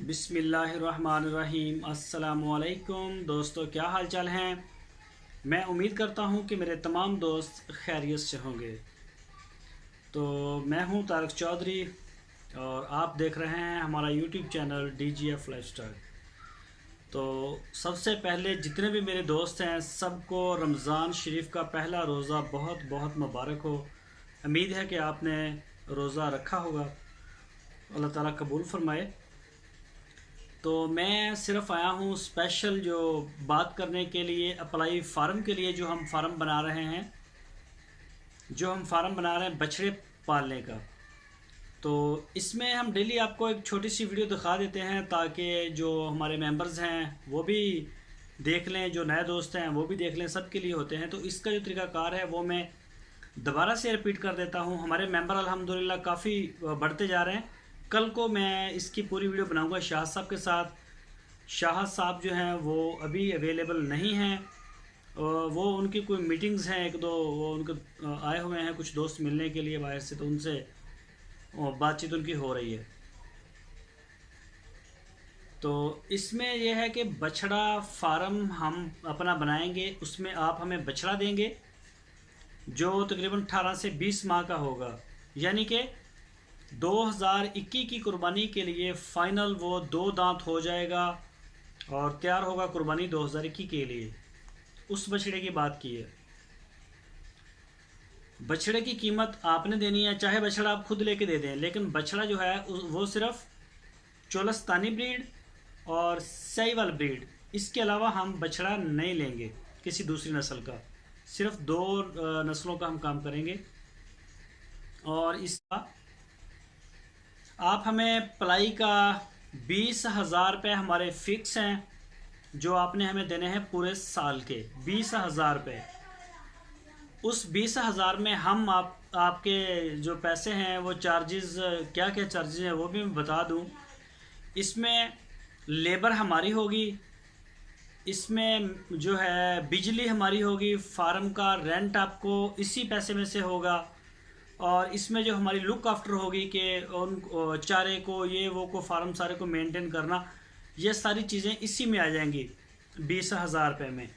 बिस्मिल्लाहिर्रहमानिर्रहीम। अस्सलामुअलैकुम दोस्तों, क्या हाल चाल हैं। मैं उम्मीद करता हूं कि मेरे तमाम दोस्त खैरियत से होंगे। तो मैं हूं तारक चौधरी और आप देख रहे हैं हमारा यूट्यूब चैनल DGF लाइफस्टाइल। तो सबसे पहले जितने भी मेरे दोस्त हैं सबको रमज़ान शरीफ का पहला रोज़ा बहुत बहुत मुबारक हो। उम्मीद है कि आपने रोज़ा रखा होगा, अल्लाह ताला कबूल फरमाए। तो मैं सिर्फ आया हूँ स्पेशल जो बात करने के लिए अप्लाई फार्म के लिए, जो हम फार्म बना रहे हैं बछड़े पालने का। तो इसमें हम डेली आपको एक छोटी सी वीडियो दिखा देते हैं ताकि जो हमारे मेंबर्स हैं वो भी देख लें, जो नए दोस्त हैं वो भी देख लें, सबके लिए होते हैं। तो इसका जो तरीकाकार है वो मैं दोबारा से रिपीट कर देता हूँ। हमारे मेंबर अल्हम्दुलिल्लाह काफ़ी बढ़ते जा रहे हैं। कल को मैं इसकी पूरी वीडियो बनाऊंगा शाह साहब के साथ। शाह साहब जो हैं वो अभी अवेलेबल नहीं हैं, वो उनकी कोई मीटिंग्स हैं एक दो, वो उनके आए हुए हैं कुछ दोस्त मिलने के लिए बाहर से, तो उनसे बातचीत उनकी हो रही है। तो इसमें यह है कि बछड़ा फार्म हम अपना बनाएंगे, उसमें आप हमें बछड़ा देंगे जो तकरीबन 18 से 20 माह का होगा, यानी कि 2021 की कुर्बानी के लिए फ़ाइनल वो 2 दांत हो जाएगा और तैयार होगा कुर्बानी 2021 के लिए। उस बछड़े की बात की है। बछड़े की कीमत आपने देनी है, चाहे बछड़ा आप खुद लेके दे दें, लेकिन बछड़ा जो है वो सिर्फ चोलस्तानी ब्रीड और सहीवाल ब्रीड, इसके अलावा हम बछड़ा नहीं लेंगे किसी दूसरी नस्ल का। सिर्फ 2 नस्लों का हम काम करेंगे। और इसका आप हमें पलाई का 20,000 रुपये हमारे फिक्स हैं, जो आपने हमें देने हैं पूरे साल के 20,000 रुपये। उस 20,000 में हम आपके जो पैसे हैं वो चार्जेस, क्या क्या चार्जेस हैं वो भी मैं बता दूं। इसमें लेबर हमारी होगी, इसमें जो है बिजली हमारी होगी, फार्म का रेंट आपको इसी पैसे में से होगा, और इसमें जो हमारी लुक आफ्टर होगी कि उन चारे को, ये वो को, फार्म सारे को मेंटेन करना, ये सारी चीज़ें इसी में आ जाएंगी 20,000 रुपये में।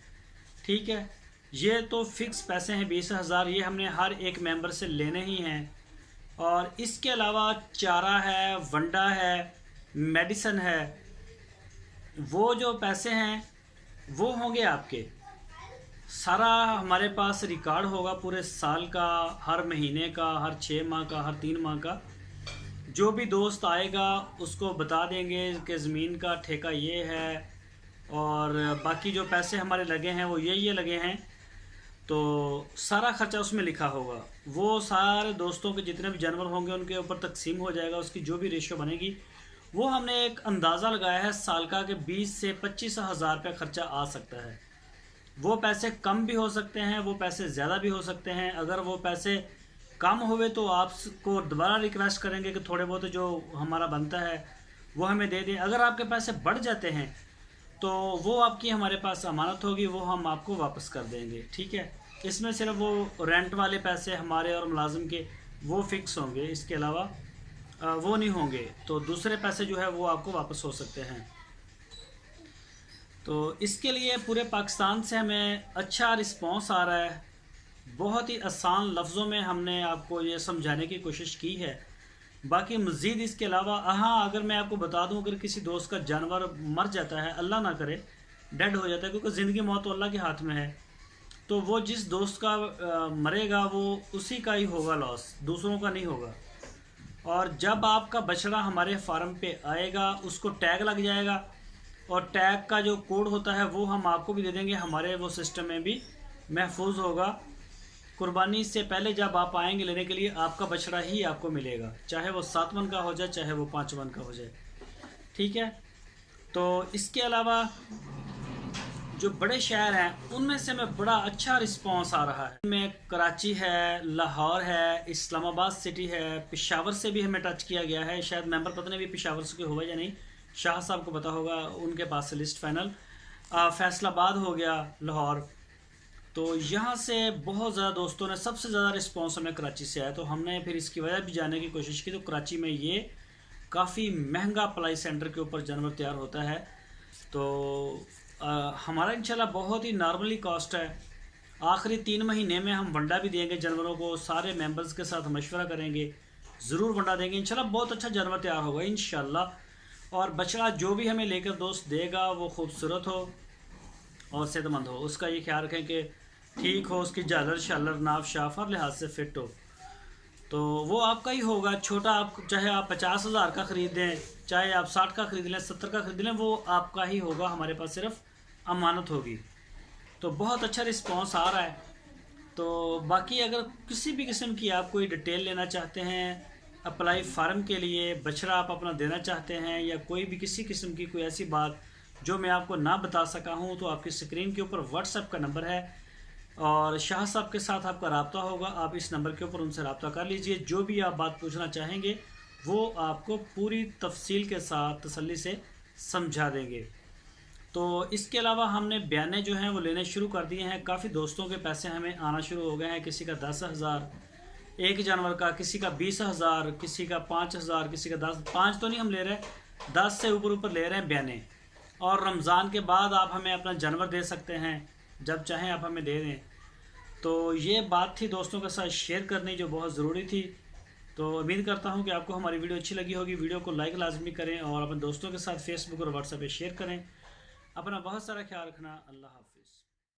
ठीक है, ये तो फिक्स पैसे हैं 20,000, ये हमने हर एक मेंबर से लेने ही हैं। और इसके अलावा चारा है, वंडा है, मेडिसन है, वो जो पैसे हैं वो होंगे आपके। सारा हमारे पास रिकॉर्ड होगा पूरे साल का, हर महीने का, हर 6 माह का, हर 3 माह का। जो भी दोस्त आएगा उसको बता देंगे कि ज़मीन का ठेका ये है और बाकी जो पैसे हमारे लगे हैं वो ये लगे हैं। तो सारा ख़र्चा उसमें लिखा होगा। वो सारे दोस्तों के जितने भी जानवर होंगे उनके ऊपर तकसीम हो जाएगा, उसकी जो भी रेशियो बनेगी वो हमने एक अंदाज़ा लगाया है साल का कि 20 से 25,000 रुपये ख़र्चा आ सकता है। वो पैसे कम भी हो सकते हैं, वो पैसे ज़्यादा भी हो सकते हैं। अगर वो पैसे कम हुए तो आपको दोबारा रिक्वेस्ट करेंगे कि थोड़े बहुत जो हमारा बनता है वो हमें दे दें। अगर आपके पैसे बढ़ जाते हैं तो वो आपकी हमारे पास अमानत होगी, वो हम आपको वापस कर देंगे। ठीक है, इसमें सिर्फ वो रेंट वाले पैसे हमारे और मुलाजिम के वो फिक्स होंगे, इसके अलावा वो नहीं होंगे। तो दूसरे पैसे जो है वो आपको वापस हो सकते हैं। तो इसके लिए पूरे पाकिस्तान से हमें अच्छा रिस्पांस आ रहा है। बहुत ही आसान लफ्ज़ों में हमने आपको ये समझाने की कोशिश की है। बाकी मज़ीद इसके अलावा, हाँ, अगर मैं आपको बता दूं, अगर किसी दोस्त का जानवर मर जाता है, अल्लाह ना करे डेड हो जाता है, क्योंकि ज़िंदगी मौत तो अल्लाह के हाथ में है, तो वो जिस दोस्त का मरेगा वो उसी का ही होगा लॉस, दूसरों का नहीं होगा। और जब आपका बछड़ा हमारे फार्म पे आएगा उसको टैग लग जाएगा, और टैग का जो कोड होता है वो हम आपको भी दे देंगे, हमारे वो सिस्टम में भी महफूज होगा। कुर्बानी से पहले जब आप आएंगे लेने के लिए, आपका बछड़ा ही आपको मिलेगा, चाहे वो 7 मन का हो जाए, चाहे वो 5 मन का हो जाए। ठीक है, तो इसके अलावा जो बड़े शहर हैं उनमें से हमें बड़ा अच्छा रिस्पांस आ रहा है। में कराची है, लाहौर है, इस्लामाबाद सिटी है, पेशावर से भी हमें टच किया गया है। शायद मेंबर पता नहीं भी पेशावर से कोई हुआ या नहीं, शाह साहब को पता होगा, उनके पास से लिस्ट फाइनल। फैसलाबाद हो गया, लाहौर। तो यहाँ से बहुत ज़्यादा दोस्तों ने, सबसे ज़्यादा रिस्पांस हमें कराची से आया, तो हमने फिर इसकी वजह भी जानने की कोशिश की। तो कराची में ये काफ़ी महंगा पलाई सेंटर के ऊपर जानवर तैयार होता है। तो हमारा इंशाल्लाह बहुत ही नॉर्मली कॉस्ट है। आखिरी 3 महीने में हम वंडा भी देंगे जानवरों को, सारे मेंबर्स के साथ मशवरा करेंगे, ज़रूर वंडा देंगे इंशाल्लाह। बहुत अच्छा जानवर तैयार होगा इंशाल्लाह। और बछड़ा जो भी हमें लेकर दोस्त देगा वो खूबसूरत हो और सेहतमंद हो, उसका ये ख्याल रखें कि ठीक हो, उसकी झालर शालर नाफ शाफ हर लिहाज से फिट हो, तो वो आपका ही होगा। छोटा आप चाहे आप 50,000 का ख़रीदें, चाहे आप 60 का ख़रीद लें, 70 का ख़रीद लें, वो आपका ही होगा। हमारे पास सिर्फ अमानत होगी। तो बहुत अच्छा रिस्पांस आ रहा है। तो बाकी अगर किसी भी किस्म की आप कोई डिटेल लेना चाहते हैं अप्लाई फार्म के लिए, बछड़ा आप अपना देना चाहते हैं, या कोई भी किसी किस्म की कोई ऐसी बात जो मैं आपको ना बता सका हूँ, तो आपकी स्क्रीन के ऊपर व्हाट्सएप का नंबर है और शाह साहब के साथ आपका रब्ता होगा। आप इस नंबर के ऊपर उनसे रब्ता कर लीजिए। जो भी आप बात पूछना चाहेंगे वो आपको पूरी तफसील के साथ तसल्ली से समझा देंगे। तो इसके अलावा हमने बयाने जो हैं वो लेने शुरू कर दिए हैं। काफ़ी दोस्तों के पैसे हमें आना शुरू हो गए हैं। किसी का 10,000 एक जानवर का, किसी का 20,000, किसी का 5,000, किसी का 10, 5 तो नहीं हम ले रहे, 10 से ऊपर ले रहे हैं बयाने। और रमज़ान के बाद आप हमें अपना जानवर दे सकते हैं, जब चाहें आप हमें दे दें। तो ये बात थी दोस्तों के साथ शेयर करनी जो बहुत ज़रूरी थी। तो उम्मीद करता हूँ कि आपको हमारी वीडियो अच्छी लगी होगी। वीडियो को लाइक लाजमी करें और अपने दोस्तों के साथ फेसबुक और व्हाट्सएप पे शेयर करें। अपना बहुत सारा ख्याल रखना। अल्लाह हाफ़िज़।